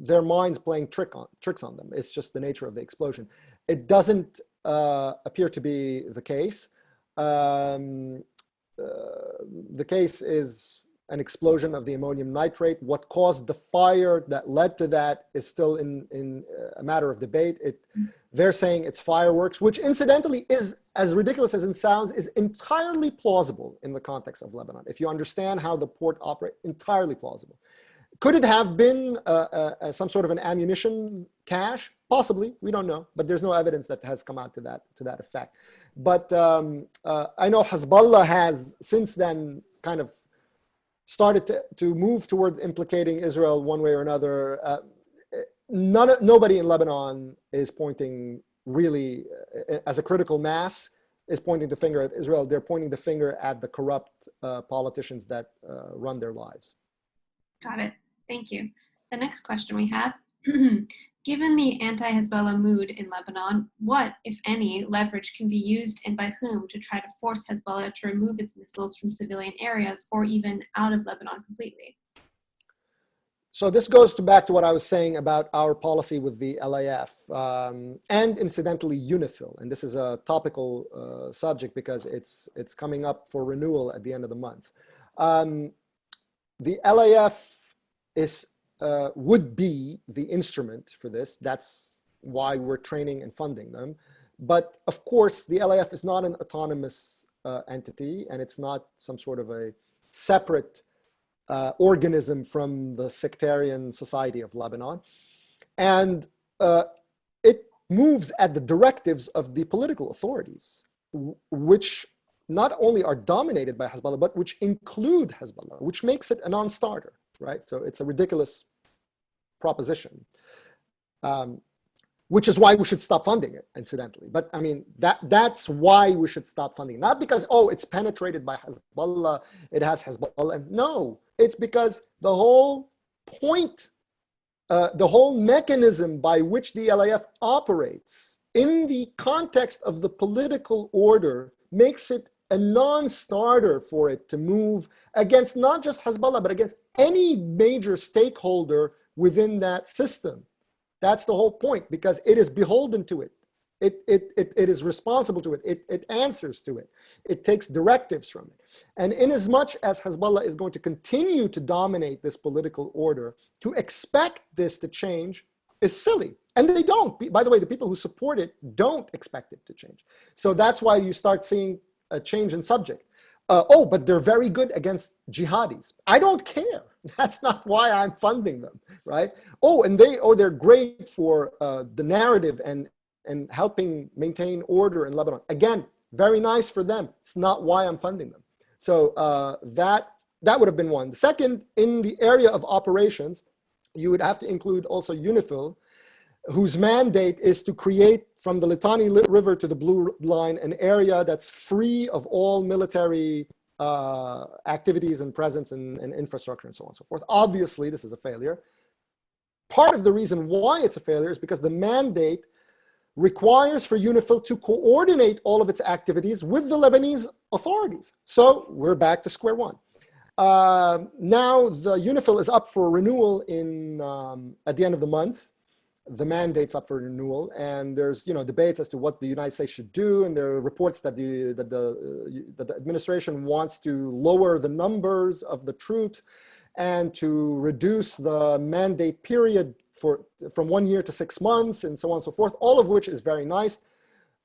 their minds playing tricks on them. It's just the nature of the explosion. It doesn't appear to be the case. The case is an explosion of the ammonium nitrate. What caused the fire that led to that is still in a matter of debate. They're saying it's fireworks, which incidentally is, as ridiculous as it sounds, is entirely plausible in the context of Lebanon. If you understand how the port operates, entirely plausible. Could it have been some sort of an ammunition cache? Possibly, we don't know, but there's no evidence that has come out to that effect. But I know Hezbollah has since then kind of started to move towards implicating Israel one way or another. Nobody in Lebanon is pointing really, as a critical mass, is pointing the finger at Israel. They're pointing the finger at the corrupt politicians that run their lives. Got it. Thank you. The next question we have, given the anti-Hezbollah mood in Lebanon, what, if any, leverage can be used and by whom to try to force Hezbollah to remove its missiles from civilian areas or even out of Lebanon completely? So this goes back to what I was saying about our policy with the LAF and incidentally UNIFIL. And this is a topical subject because it's coming up for renewal at the end of the month. The LAF would be the instrument for this. That's why we're training and funding them. But of course, the LAF is not an autonomous entity, and it's not some sort of a separate organism from the sectarian society of Lebanon. And it moves at the directives of the political authorities, which not only are dominated by Hezbollah, but which include Hezbollah, which makes it a non-starter, right? So it's a ridiculous proposition, which is why we should stop funding it, incidentally. But I mean, that's why we should stop funding it. Not because, oh, it's penetrated by Hezbollah, it has Hezbollah. No, it's because the whole point, the whole mechanism by which the LAF operates in the context of the political order makes it a non-starter for it to move against not just Hezbollah, but against any major stakeholder within that system. That's the whole point, because it is beholden to it. It is responsible to it. It answers to it. It takes directives from it. And in as much as Hezbollah is going to continue to dominate this political order, to expect this to change is silly. And they don't. By the way, the people who support it don't expect it to change. So that's why you start seeing a change in subject. Oh, but they're very good against jihadis. I don't care. That's not why I'm funding them, right? Oh, and they're great for the narrative and helping maintain order in Lebanon. Again, very nice for them. It's not why I'm funding them. So that would have been one. The second, in the area of operations, you would have to include also UNIFIL, whose mandate is to create from the Litani River to the Blue Line an area that's free of all military activities and presence and infrastructure and so on and so forth. Obviously, this is a failure. Part of the reason why it's a failure is because the mandate requires for UNIFIL to coordinate all of its activities with the Lebanese authorities. So we're back to square one. Now the UNIFIL is up for renewal at the end of the month. The mandate's up for renewal, and there's debates as to what the United States should do, and there are reports that the administration wants to lower the numbers of the troops and to reduce the mandate period from 1 year to 6 months, and so on and so forth, all of which is very nice.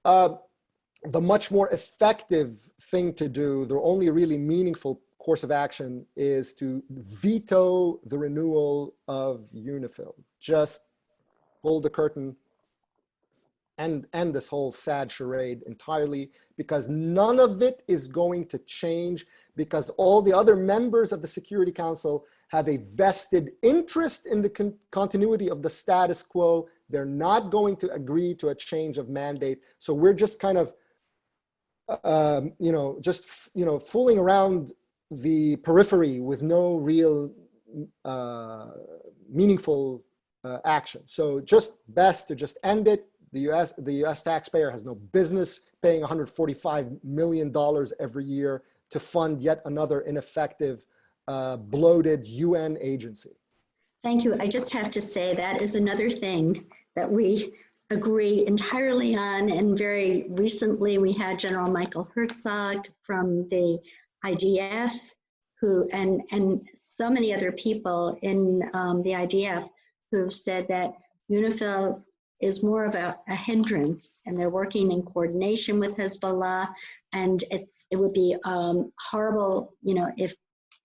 The much more effective thing to do, the only really meaningful course of action, is to veto the renewal of UNIFIL. Just pull the curtain, end this whole sad charade entirely, because none of it is going to change, because all the other members of the Security Council have a vested interest in the continuity of the status quo. They're not going to agree to a change of mandate. So we're just kind of, fooling around the periphery with no real meaningful action. So just best to just end it. The U.S. taxpayer has no business paying $145 million every year to fund yet another ineffective, bloated UN agency. Thank you. I just have to say that is another thing that we agree entirely on. And very recently, we had General Michael Herzog from the IDF, who and so many other people in the IDF who have said that UNIFIL is more of a hindrance, and they're working in coordination with Hezbollah. And it would be horrible, if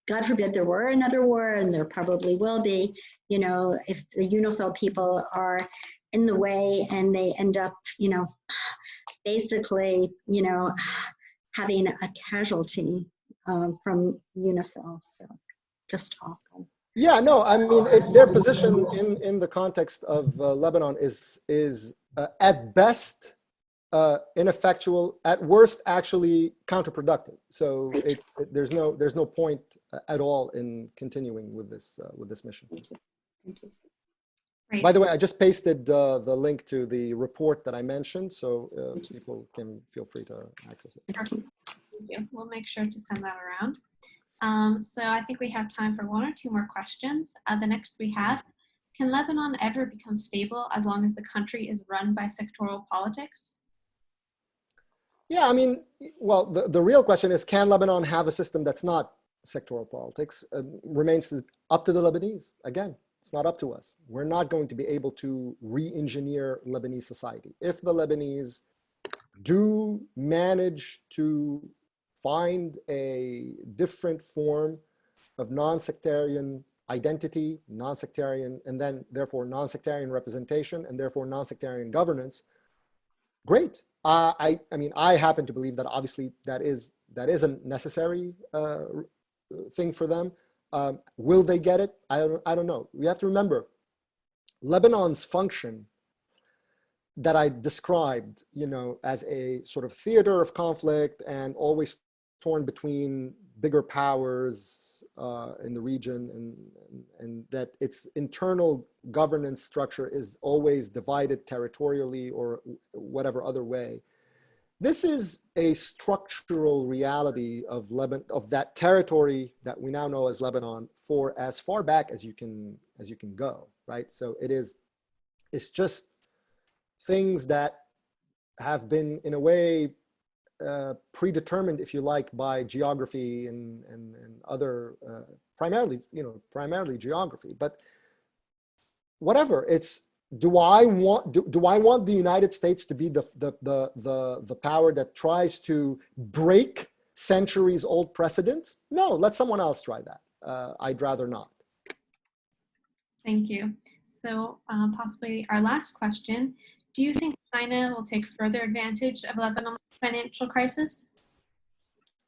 God forbid there were another war, and there probably will be, if the UNIFIL people are in the way and they end up, basically, having a casualty from UNIFIL. So just awful. Yeah, no, I mean, their position in the context of Lebanon is at best ineffectual, at worst actually counterproductive. So there's no point at all in continuing with this mission. Thank you. Great. By the way, I just pasted the link to the report that I mentioned, so people can feel free to access it. Thank you. We'll make sure to send that around. So I think we have time for one or two more questions. The next we have, can Lebanon ever become stable as long as the country is run by sectoral politics? Yeah, I mean, well, the real question is, can Lebanon have a system that's not sectoral politics? Remains up to the Lebanese. Again, it's not up to us. We're not going to be able to re-engineer Lebanese society. If the Lebanese do manage to find a different form of non-sectarian identity, non-sectarian, and then therefore non-sectarian representation, and therefore non-sectarian governance, great. I mean, I happen to believe that obviously that is a necessary thing for them. Will they get it? I don't know. We have to remember, Lebanon's function that I described, as a sort of theater of conflict and always torn between bigger powers in the region, and that its internal governance structure is always divided territorially or whatever other way. This is a structural reality of Lebanon, of that territory that we now know as Lebanon, for as far back as you can go, right? So it's just things that have been, in a way, predetermined, if you like, by geography and other primarily geography. But whatever, it's, do I want the United States to be the power that tries to break centuries old precedents? No, let someone else try that. I'd rather not. Thank you. So possibly our last question. Do you think China will take further advantage of Lebanon's financial crisis?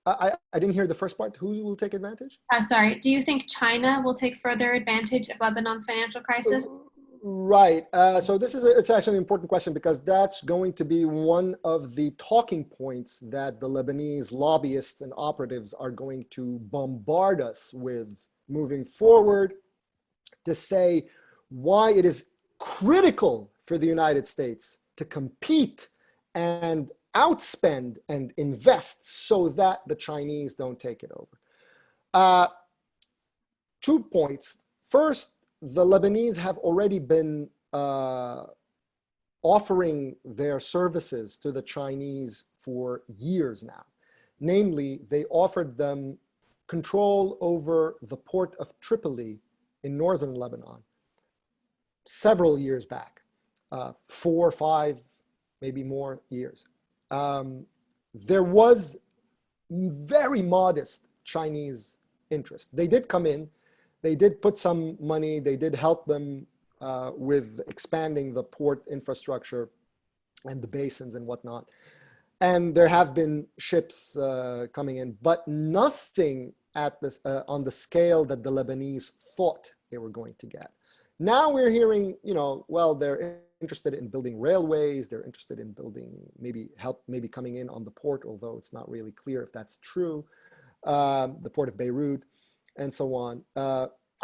I didn't hear the first part. Who will take advantage? Sorry. Do you think China will take further advantage of Lebanon's financial crisis? Right. So it's actually an important question, because that's going to be one of the talking points that the Lebanese lobbyists and operatives are going to bombard us with moving forward, to say why it is critical for the United States to compete and outspend and invest so that the Chinese don't take it over. 2 points. First, the Lebanese have already been offering their services to the Chinese for years now. Namely, they offered them control over the port of Tripoli in northern Lebanon several years back, 4 or 5, maybe more years. There was very modest Chinese interest. They did come in, they did put some money, they did help them with expanding the port infrastructure. and the basins and whatnot. And there have been ships coming in, but nothing at this on the scale that the Lebanese thought they were going to get. Now we're hearing, well, they're interested in building railways. They're interested in building, maybe coming in on the port, although it's not really clear if that's true. The port of Beirut, and so on.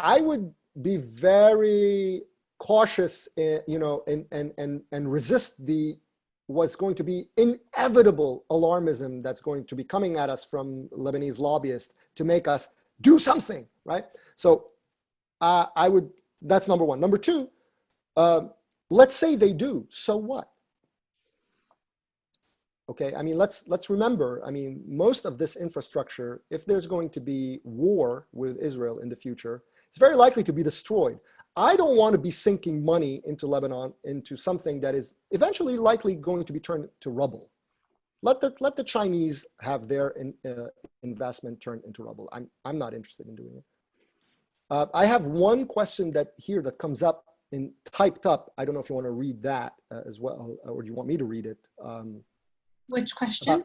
I would be very cautious, and resist what's going to be inevitable alarmism that's going to be coming at us from Lebanese lobbyists to make us do something, right? So that's number one. Number two, let's say they do, so what? Okay, I mean, let's remember, I mean, most of this infrastructure, if there's going to be war with Israel in the future, it's very likely to be destroyed. I don't want to be sinking money into Lebanon, into something that is eventually likely going to be turned to rubble. Let the Chinese have their investment turned into rubble. I'm not interested in doing it. I have one question that comes up in typed up. I don't know if you want to read that as well, or do you want me to read it? Which question?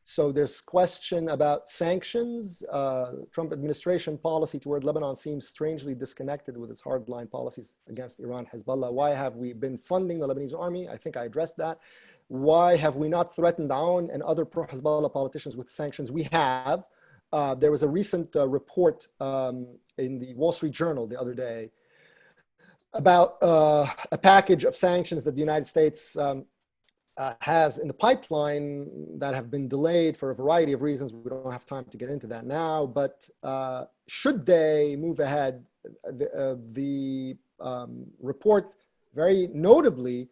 So there's question about sanctions. Trump administration policy toward Lebanon seems strangely disconnected with its hardline policies against Iran, Hezbollah. Why have we been funding the Lebanese army? I think I addressed that. Why have we not threatened Aoun and other pro-Hezbollah politicians with sanctions? We have. There was a recent report in the Wall Street Journal the other day about a package of sanctions that the United States has in the pipeline that have been delayed for a variety of reasons. We don't have time to get into that now, but should they move ahead, the report very notably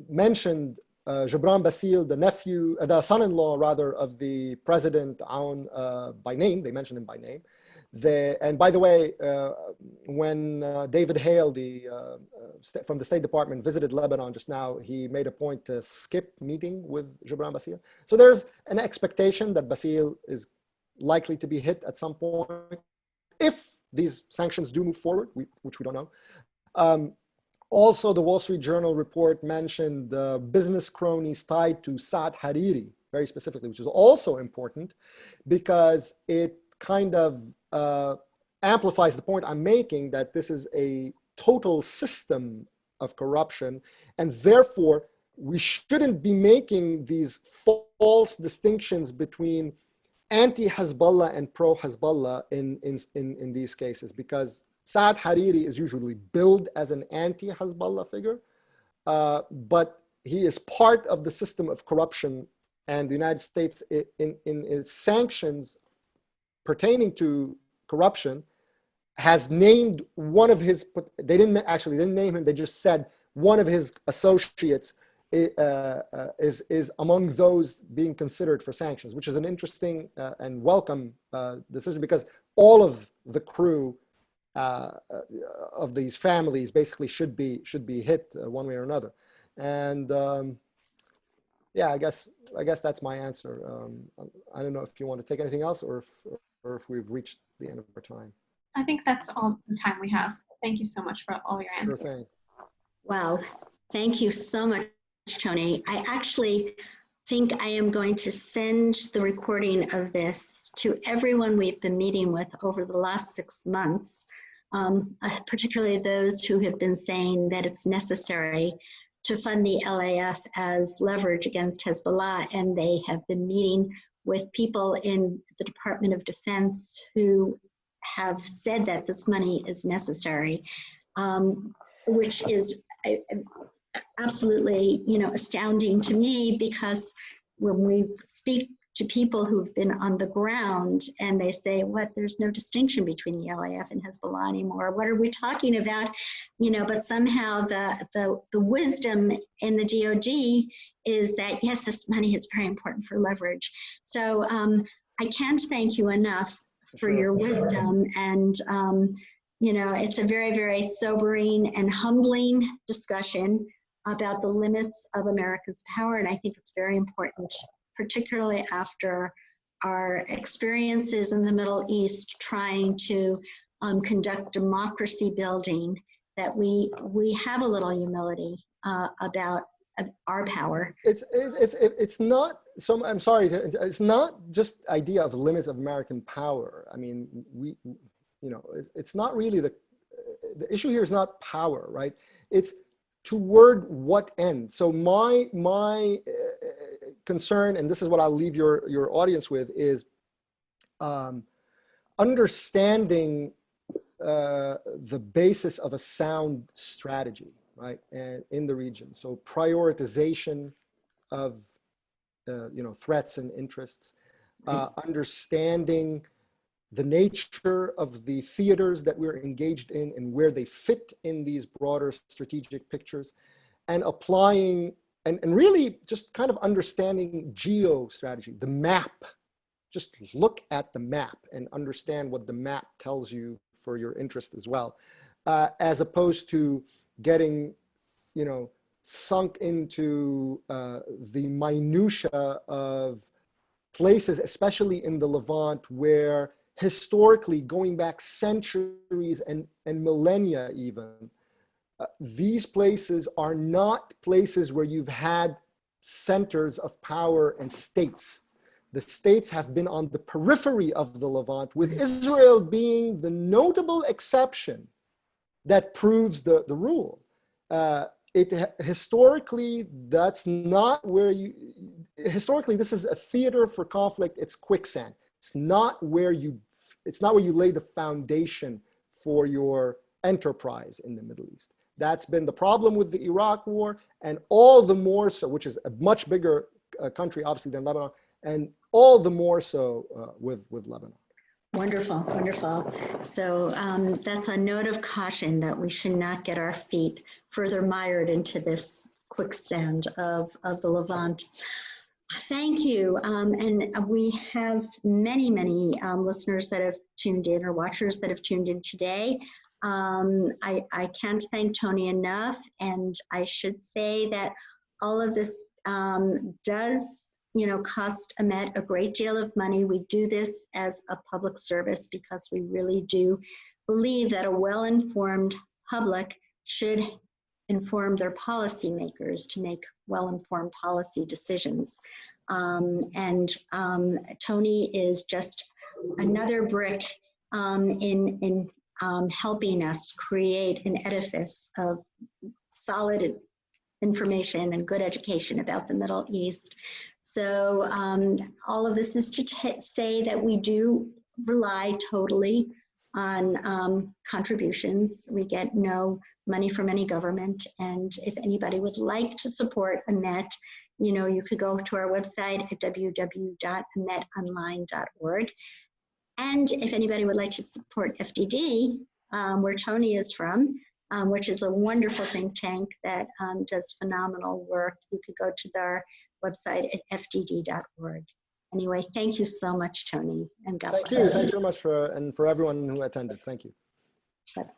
mentioned Gibran Basil, the son-in-law rather of the president Aoun by name. They mentioned him by name. And by the way, when David Hale, from the State Department, visited Lebanon just now, he made a point to skip meeting with Gibran Basil. So there's an expectation that Basil is likely to be hit at some point if these sanctions do move forward, which we don't know. Also, the Wall Street Journal report mentioned business cronies tied to Saad Hariri, very specifically, which is also important because it kind of amplifies the point I'm making that this is a total system of corruption, and therefore we shouldn't be making these false distinctions between anti-Hezbollah and pro-Hezbollah in these cases, because Saad Hariri is usually billed as an anti-Hezbollah figure, but he is part of the system of corruption, and the United States in its sanctions pertaining to corruption has named one of his, they didn't name him, they just said one of his associates is among those being considered for sanctions, which is an interesting and welcome decision, because all of the crew of these families basically should be hit one way or another. And yeah, I guess that's my answer. I don't know if you want to take anything else, or if we've reached the end of our time. I think that's all the time we have. Thank you so much for all your answers. Sure thing. Wow, thank you so much, Tony. I actually think I am going to send the recording of this to everyone we've been meeting with over the last 6 months, particularly those who have been saying that it's necessary to fund the LAF as leverage against Hezbollah, and they have been meeting with people in the Department of Defense who have said that this money is necessary, which is absolutely, astounding to me, because when we speak to people who've been on the ground and they say, there's no distinction between the LAF and Hezbollah anymore. What are we talking about? But somehow the wisdom in the DOD is that, yes, this money is very important for leverage. So I can't thank you enough for your wisdom. And, it's a very, very sobering and humbling discussion about the limits of America's power. And I think it's very important, particularly after our experiences in the Middle East trying to conduct democracy building, that we have a little humility about our power. It's not, so I'm sorry, it's not just idea of limits of American power. I mean, it's not really the issue here is not power, right? It's toward what end. So my concern, and this is what I'll leave your audience with, is understanding the basis of a sound strategy, right, and in the region. So prioritization of threats and interests, understanding the nature of the theaters that we're engaged in and where they fit in these broader strategic pictures, and applying and really just kind of understanding geostrategy, the map. Just look at the map and understand what the map tells you for your interest as well, as opposed to getting, sunk into the minutia of places, especially in the Levant, where historically, going back centuries and millennia even, these places are not places where you've had centers of power and states. The states have been on the periphery of the Levant, with Israel being the notable exception that proves the rule. Historically, that's not where historically, this is a theater for conflict. It's quicksand. It's not where you lay the foundation for your enterprise in the Middle East. That's been the problem with the Iraq war, and all the more so, which is a much bigger country, obviously, than Lebanon, and all the more so with Lebanon. Wonderful, wonderful. So that's a note of caution that we should not get our feet further mired into this quicksand of the Levant. Thank you. And we have many, many listeners that have tuned in, or watchers that have tuned in today. I can't thank Tony enough. And I should say that all of this does, cost EMET a great deal of money. We do this as a public service because we really do believe that a well-informed public should inform their policymakers to make well-informed policy decisions. Tony is just another brick in helping us create an edifice of solid information and good education about the Middle East. So all of this is to say that we do rely totally on contributions. We get no money from any government. And if anybody would like to support EMET, you could go to our website at www.emetonline.org. And if anybody would like to support FDD, where Tony is from, which is a wonderful think tank that does phenomenal work, you could go to their website at fdd.org. Anyway, thank you so much, Tony, and God bless. Thank you. Thanks so much for everyone who attended. Thank you. Bye.